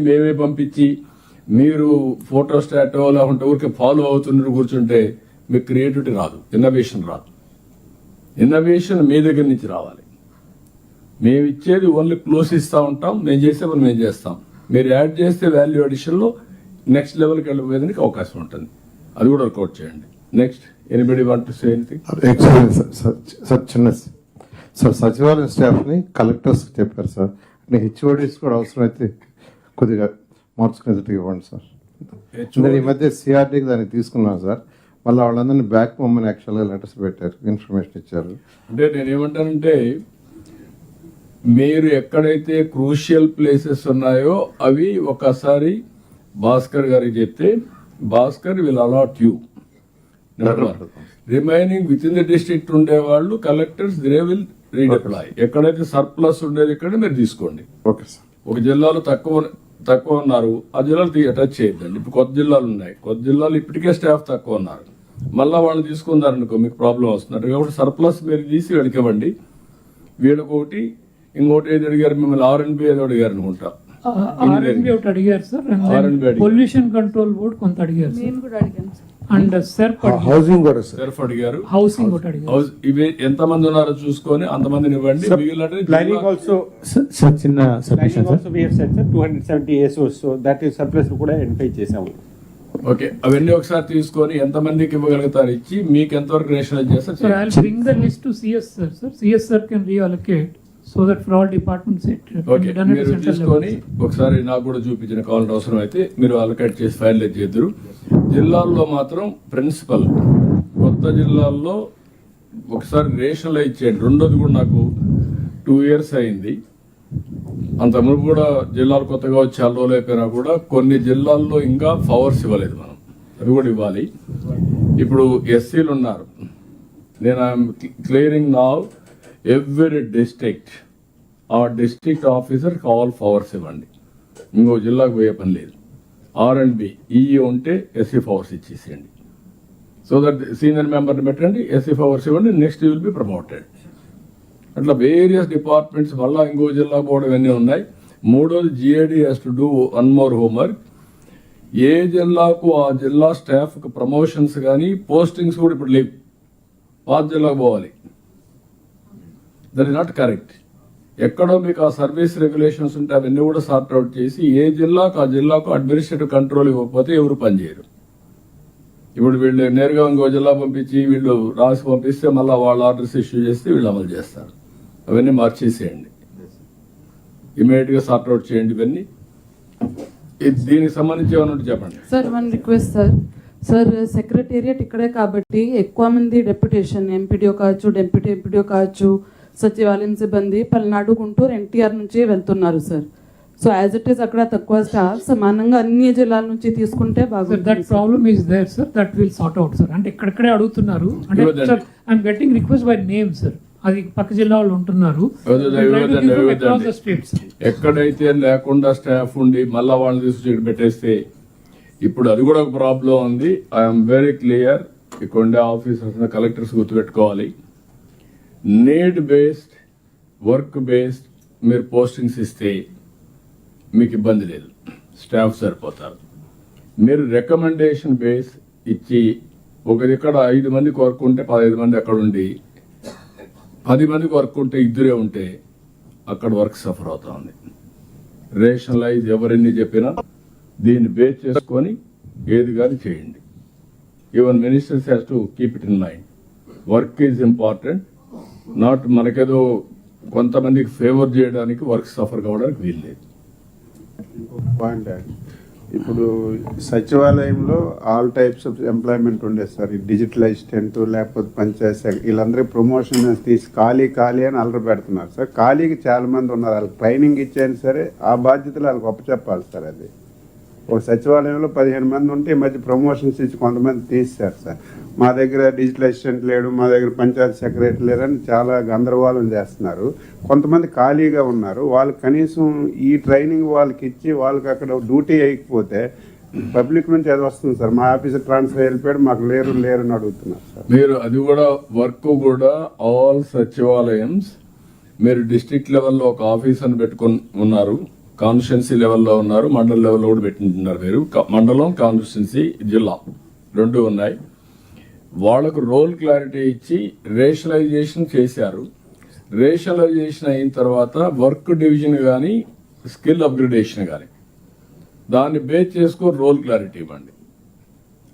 మేమే పంపించి మీరు ఫోటో స్టాటో లేకుంటే ఊరికే ఫాలో అవుతున్నట్టు కూర్చుంటే మీకు క్రియేటివిటీ రాదు, ఇన్నోవేషన్ రాదు. ఇన్నోవేషన్ మీ దగ్గర నుంచి రావాలి. మేము ఇచ్చేది ఓన్లీ క్లోజ్ ఇస్తూ ఉంటాం, మేము చేసే పని మేము చేస్తాం. మీరు యాడ్ చేస్తే వాల్యూ అడిషన్లో నెక్స్ట్ లెవెల్కి వెళ్ళిపోయేదానికి అవకాశం ఉంటుంది. అది కూడా వర్కౌట్ చేయండి. Next anybody want to say anything? Sir చిన్న సార్ సచివాలయం స్టాఫ్ని కలెక్టర్స్ చెప్పారు సార్. హెచ్ఓడీస్ కూడా అవసరమైతే కొద్దిగా మార్చుకునేది ఇవ్వండి సార్. నేను ఈ మధ్య సిఆర్డీకి దానికి తీసుకున్నాను సార్. మళ్ళీ వాళ్ళందరినీ బ్యాక్ మమ్మల్ని యాక్చువల్గా లెటర్స్ పెట్టారు, ఇన్ఫర్మేషన్ ఇచ్చారు. అంటే నేనేమంటానంటే మీరు ఎక్కడైతే క్రూషియల్ ప్లేసెస్ ఉన్నాయో అవి ఒకసారి భాస్కర్ గారికి చెప్తే Bhaskar will allot you. Remaining with in the district ఉండే వాళ్ళు కలెక్టర్స్ దే విల్ రీడప్లాయ్. ఎక్కడైతే సర్ప్లస్ ఉండేది ఇక్కడ మీరు తీసుకోండి. Okay sir. ఒక జిల్లాలో తక్కువ ఉన్నారు, ఆ జిల్లాలు టచ్ చేయొద్దండి. ఇప్పుడు కొత్త జిల్లాలు ఉన్నాయి, కొత్త జిల్లాలు ఇప్పటికే స్టాఫ్ తక్కువ ఉన్నారు, మళ్ళా వాళ్ళు తీసుకున్నారనుకో మీకు ప్రాబ్లం వస్తున్నారు. కాబట్టి సర్ప్లస్ మీరు తీసి వీళ్ళకి ఇవ్వండి. వీళ్ళకి ఒకటి, ఇంకోటి ఏది అడిగారు మిమ్మల్ని ఆర్ఎన్బి ఏదో అడిగారు అనుకుంటా. ఆర్ఎన్బి ఒకటి అడిగారు సార్. పొల్యూషన్ కంట్రోల్ బోర్డ్ కొంత అడిగారు అండ్ సెర్ఫ్ హౌసింగ్ కూడా సెర్ఫ్ అడిగారు. హౌసింగ్ ఒకటి అడిగారు. ఇవి ఎంతమంది ఉన్నారో చూసుకొని అంతమందిని ఇవ్వండి. Planning also, చిన్న planning also we have said sir 270 ASOs, so that is surplus కూడా identify చేసాము. ఓకే, అవన్నీ ఒకసారి తీసుకొని ఎంతమందికి ఇవ్వగలుగుతారు ఇచ్చి మీకు ఎంతవరకు రేషనలైజ్ చేస్తారు. Sir, I'll bring the list to CS sir. Sir, CS sir can reallocate so that for all departments it can okay, be done at మీరు the central తీసుకొని level. ఒకసారి నాకు కూడా చూపించిన కావాలంటే అవసరం అయితే మీరు అలకేట్ చేసి ఫైల్ చేద్దరు. జిల్లాల్లో మాత్రం ప్రిన్సిపల్ కొత్త జిల్లాల్లో ఒకసారి రేషనలైజ్ చేయండి. రెండోది కూడా నాకు 2 years అయింది. అంతకుముందు కూడా జిల్లాలు కొత్తగా వచ్చి చాలా రోజులు అయిపోయినా కూడా కొన్ని జిల్లాల్లో ఇంకా పవర్స్ ఇవ్వలేదు. మనం అవి కూడా ఇవ్వాలి. ఇప్పుడు ఎస్సీలు ఉన్నారు. నేను I'm clearing now every district ఆ డిస్ట్రిక్ట్ ఆఫీసర్ ఆల్ పవర్స్ ఇవ్వండి. ఇంకో జిల్లాకు పోయే పని లేదు. ఆర్ఎండ్బి ఈఈ ఉంటే ఎస్సీ పవర్స్ ఇచ్చేసేయండి. సో దట్ సీనియర్ మెంబర్ని పెట్టండి, ఎస్సీ పవర్స్ ఇవ్వండి, నెక్స్ట్ విల్ బి ప్రమోటెడ్. అట్లా వేరియస్ డిపార్ట్మెంట్స్ మళ్ళీ ఇంకో జిల్లా పోవడం ఇవన్నీ ఉన్నాయి. మూడోది GAD has to do one more homework. ఏ జిల్లాకు ఆ జిల్లా స్టాఫ్కి ప్రమోషన్స్ కానీ పోస్టింగ్స్ కూడా ఇప్పుడు లేవు. పాత జిల్లాకు పోవాలి. That is not correct. ఎక్కడో మీకు ఆ సర్వీస్ రెగ్యులేషన్స్ ఉంటే అవన్నీ కూడా సార్ట్ అవుట్ చేసి ఏ జిల్లాకు ఆ జిల్లాకు అడ్మినిస్ట్రేటివ్ కంట్రోల్ ఇవ్వకపోతే ఎవరు పనిచేయరు. ఇప్పుడు వీళ్ళు నేరుగా ఇంకో జిల్లా పంపించి వీళ్ళు రాసి పంపిస్తే మళ్ళీ వాళ్ళ ఆర్డర్స్ ఇష్యూ చేస్తే వీళ్ళు అమలు చేస్తారు. అవన్నీ మార్చేసేయండి, ఇమీడియట్ గా సార్ట్ అవుట్ చేయండి ఇవన్నీ. దీనికి సంబంధించి ఏమన్నా చెప్పండి sir. One request sir, secretariat ఇక్కడే కాబట్టి ఎక్కువ మంది డెప్యుటేషన్ ఎంపీడీఓ కావచ్చు, డెప్యూటీ ఎంపీడీఓ కావచ్చు, సచివాలయం సిబ్బంది పల్నాడు, గుంటూరు, ఎన్టీఆర్ నుంచి వెళ్తున్నారు sir. So as it is అక్కడ తక్కువ స్టాఫ్ సమానంగా అన్ని జిల్లాల నుంచి తీసుకుంటే బాగుంటుంది. That problem is there sir, that will sort out sir. అంటే ఇక్కడక్కడే అడుగుతున్నారు. అంటే sir I'm getting request by name sir. అది పక్క జిల్లా వాళ్ళు ఉంటున్నారు. ఎక్కడైతే లేకుండా స్టాఫ్ ఉండి మళ్ళా వాళ్ళని తీసుకొచ్చి ఇక్కడ పెట్టేస్తే ఇప్పుడు అది కూడా ఒక ప్రాబ్లం ఉంది. I'm very clear. ఇక్కడ ఉండే ఆఫీసర్స్ కలెక్టర్స్ గుర్తుపెట్టుకోవాలి. నీడ్ బేస్డ్, వర్క్ బేస్డ్ మీరు పోస్టింగ్స్ ఇస్తే మీకు ఇబ్బంది లేదు, స్టాఫ్ సరిపోతారు. మీరు రికమెండేషన్ బేస్ ఇచ్చి ఒక ఇక్కడ 5 మందికి వర్క్ ఉంటే 15 మంది అక్కడ ఉండి 10 మందికి వర్క్ ఉంటే 2 ఉంటే అక్కడ వర్క్ సఫర్ అవుతా ఉంది. రేషనలైజ్ ఎవరెన్ని చెప్పినా దీన్ని బేస్ చేసుకొని ఏది కానీ చేయండి. Even ministers has to keep it in mind. Work is important, not మనకేదో కొంతమందికి ఫేవర్ చేయడానికి వర్క్ సఫర్ కావడానికి వీల్లేదు. పాయింట్ ఇప్పుడు సచివాలయంలో ఆల్ టైప్స్ ఆఫ్ ఎంప్లాయ్మెంట్ ఉండేది సార్. డిజిటల్ అసిస్టెంట్ లేకపోతే పంచాయత్ శాఖ వీళ్ళందరికీ ప్రమోషన్ తీసి ఖాళీ అని అల్లరి పెడుతున్నారు సార్. ఖాళీకి చాలా మంది ఉన్నారు. వాళ్ళకి ట్రైనింగ్ ఇచ్చాను సరే ఆ బాధ్యతలు వాళ్ళకి అప్పచెప్పాలి సార్. అది ఒక సచివాలయంలో 15 మంది ఉంటే ఈ మధ్య ప్రమోషన్స్ ఇచ్చి కొంతమంది తీశారు సార్. మా దగ్గర డిజిటల్ అసిస్టెంట్ లేడు, మా దగ్గర పంచాయత్ సెక్రటరీ లేదని చాలా గందరగోళం చేస్తున్నారు. కొంతమంది ఖాళీగా ఉన్నారు. వాళ్ళకి కనీసం ఈ ట్రైనింగ్ వాళ్ళకి ఇచ్చి వాళ్ళకి అక్కడ డ్యూటీ వేయకపోతే పబ్లిక్ నుంచి అది వస్తుంది సార్. మా ఆఫీసర్ ట్రాన్స్ఫర్ వెళ్ళిపోయాడు, మాకు లేరు అని అడుగుతున్నారు సార్. మీరు అది కూడా వర్క్ కూడా ఆల్ సచివాలయంస్ మీరు డిస్ట్రిక్ట్ లెవెల్లో ఒక ఆఫీసర్ని పెట్టుకుని ఉన్నారు. కాన్స్టిట్యున్సీ లెవెల్లో ఉన్నారు, మండల లెవెల్లో కూడా పెట్టింటున్నారు. మీరు మండలం, కాన్స్టిట్యున్సీ, జిల్లా 2 ఉన్నాయి. వాళ్లకు రోల్ క్లారిటీ ఇచ్చి రేషనలైజేషన్ చేశారు. రేషనలైజేషన్ అయిన తర్వాత వర్క్ డివిజన్ కానీ స్కిల్ అప్గ్రేడేషన్ కానీ దాన్ని బేస్ చేసుకొని రోల్ క్లారిటీ ఇవ్వండి.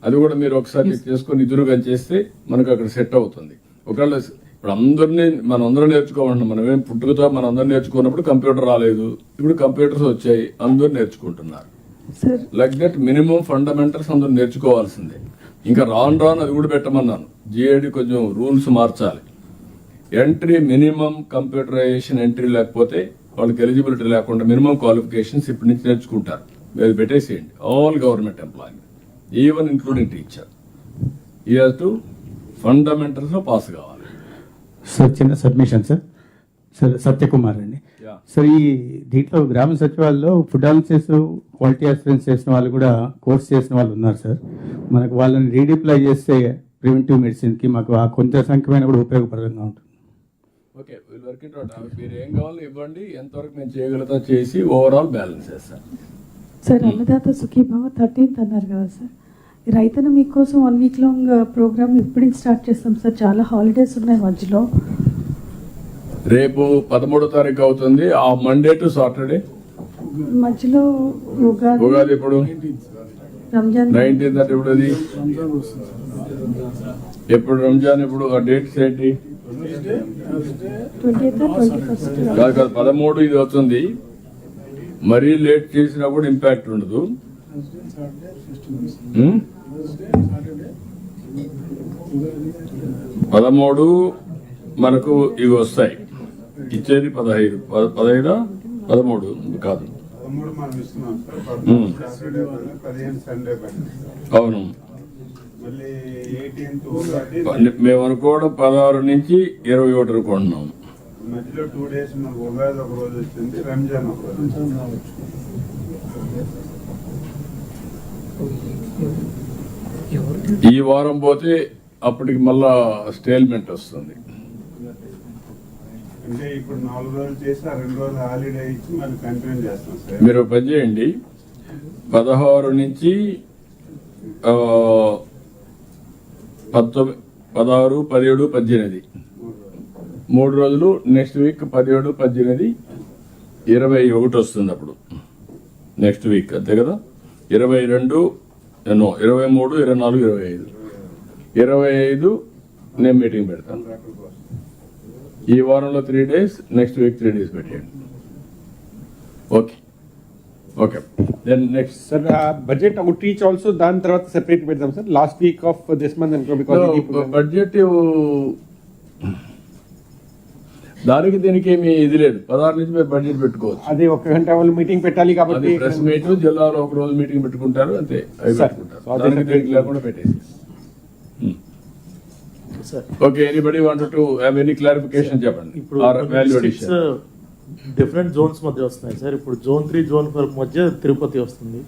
అది కూడా మీరు ఒకసారి చేసుకొని ఎదురుగా చేస్తే మనకు అక్కడ సెట్ అవుతుంది. ఒకవేళ ఇప్పుడు మనం అందరం నేర్చుకోమంటున్నాం. మనమేం పుట్టుకతో మనం అందరం నేర్చుకున్నప్పుడు కంప్యూటర్ రాలేదు, ఇప్పుడు కంప్యూటర్స్ వచ్చాయి, అందరూ నేర్చుకుంటున్నారు. లైక్ దట్ మినిమం ఫండమెంటల్స్ అందరూ నేర్చుకోవాల్సిందే. ఇంకా రాను అది కూడా పెట్టమన్నాను. జిఐడి కొంచెం రూల్స్ మార్చాలి. ఎంట్రీ మినిమం కంప్యూటరైజేషన్ ఎంట్రీ లేకపోతే వాళ్ళకి ఎలిజిబిలిటీ లేకుండా మినిమం క్వాలిఫికేషన్స్ ఇప్పటి నుంచి నేర్చుకుంటారు. మీరు పెట్టేసేయండి. All government employee, even including teacher, ఈ హాజ్ టు ఫండమెంటల్స్ లో పాస్ కావాలి. సార్ చిన్న సబ్మిషన్ సార్ సత్యకుమార్ అండి. సార్ ఈ దీంట్లో గ్రామ సచివాలయంలో ఫుడ్ అనాలిసిస్ క్వాలిటీ అస్యూరెన్స్ చేసిన వాళ్ళు కూడా కోర్స్ చేసిన వాళ్ళు ఉన్నారు సార్. మనకు వాళ్ళని రీడిప్లై చేస్తే ప్రివెంటివ్ మెడిసిన్ కి మాకు ఆ కొంత సంఖ్యమైన కూడా ఉపయోగపరంగా ఉంటుంది. Okay, wheel work it out. మీరు ఏం కావాలో ఇవ్వండి, ఎంతవరకు మేము చేయగలుగుతా చేసి ఓవరాల్ బ్యాలెన్స్ చేస్తాం. సార్ అన్నదాత సుఖీభావ 13th అన్నారు కదా సార్. ఈ రైతన్న మీకోసం 1 week లాంగ్ ప్రోగ్రామ్ ఇప్పుడు స్టార్ట్ చేస్తాం సార్. చాలా హాలిడేస్ ఉన్నాయి మధ్యలో. రేపు 13వ తారీఖు అవుతుంది. ఆ మండే టు సాటర్డే మధ్యలో ఉగాది ఎప్పుడు? రంజాన్ 19th అంటే ఇప్పుడు అది ఎప్పుడు? రంజాన్ ఎప్పుడు? ఆ డేట్స్ ఏంటి? 20th or 21st. కాదు 13 ఇది అవుతుంది. మరీ లేట్ చేసినప్పుడు ఇంపాక్ట్ ఉండదు. 13 మనకు ఇవి వస్తాయి. ఇచ్చేది 15 13 కాదు. 13 మనం ఇస్తున్నాం సార్. సాటర్డే పైన 15 సండే పైన. అవును, మళ్ళీ 18th ఉగాది. మేము అనుకోవడం 16 నుంచి 21 అనుకుంటున్నాం. మధ్యలో 2 days మనకు ఉగాది ఒక రోజు వచ్చింది, రంజాన్ ఒక రోజు. ఈ వారం పోతే అప్పటికి మళ్ళా స్టేల్మెంట్ వస్తుంది. అంటే ఇప్పుడు 4 రోజులు చేసి ఆ 2 రోజులు హాలిడే ఇచ్చి మళ్ళీ కంటిన్యూ చేస్తాం సార్. మీరు ఒక పని చేయండి, 16 నుంచి 16, 17, 18 3 రోజులు. నెక్స్ట్ వీక్ 17, 18, 21 వస్తుంది. అప్పుడు నెక్స్ట్ వీక్ అంతే కదా. 22, 23, 24, 25 నేను మీటింగ్ పెడతాను. ఈ వారంలో 3 days, నెక్స్ట్ వీక్ 3 days పెట్టేయండి. Okay okay. Then next sir budget outreach also దాని తర్వాత సెపరేట్ పెడదాం sir. Last week of this month అనుకో. బికాజ్ బడ్జెట్ దానికి దీనికి ఏమి ఇది లేదు. 16 నుంచి మీరు బడ్జెట్ పెట్టుకోవచ్చు. అది 1 గంట వాళ్ళు మీటింగ్ పెట్టాలి కాబట్టి ప్రెస్ మీట్, జిల్లాలో ఒక రోజు మీటింగ్ పెట్టుకుంటారు అంతే. అవి పెట్టుకుంటారు. దానికి దీనికి లేకుండా పెట్టేసి. Okay, anybody want to have any clarification చెప్పండి. ఇప్పుడు వాల్యూ అడిషన్ డిఫరెంట్ జోన్స్ మధ్య వస్తున్నాయి సార్. ఇప్పుడు Zone 3, Zone 4 మధ్య తిరుపతి వస్తుంది.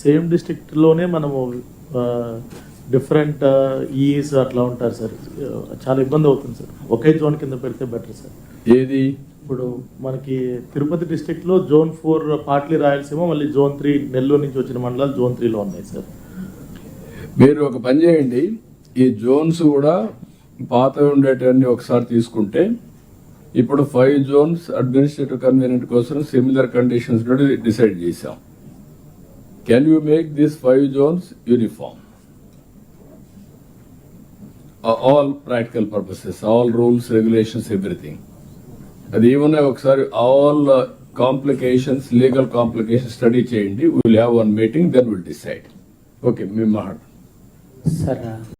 సేమ్ డిస్ట్రిక్ట్ లోనే మనము డిఫరెంట్ ఈస్ అట్లా ఉంటారు సార్. చాలా ఇబ్బంది అవుతుంది సార్. ఒకే జోన్ కింద పెడితే బెటర్ సార్. ఏది? ఇప్పుడు మనకి తిరుపతి డిస్ట్రిక్ట్ లో Zone 4 పార్ట్లీ రాయలసీమ, మళ్ళీ Zone 3 నెల్లూరు నుంచి వచ్చిన మండలాలు Zone 3 లో ఉన్నాయి సార్. మీరు ఒక పని చేయండి, ఈ జోన్స్ కూడా పాత ఉండేటన్ని ఒకసారి తీసుకుంటే, ఇప్పుడు 5 zones అడ్మినిస్ట్రేటివ్ కన్వీనియంట్ కోసం సిమిలర్ కండిషన్స్ డిసైడ్ చేశాం. Can you make this 5 zones uniform? All practical purposes, all rules, regulations, everything. అది ఏమన్నా ఒకసారి all complications, legal complications study చేయండి. Will have 1 meeting, then will decide. Okay, మీ మాట sir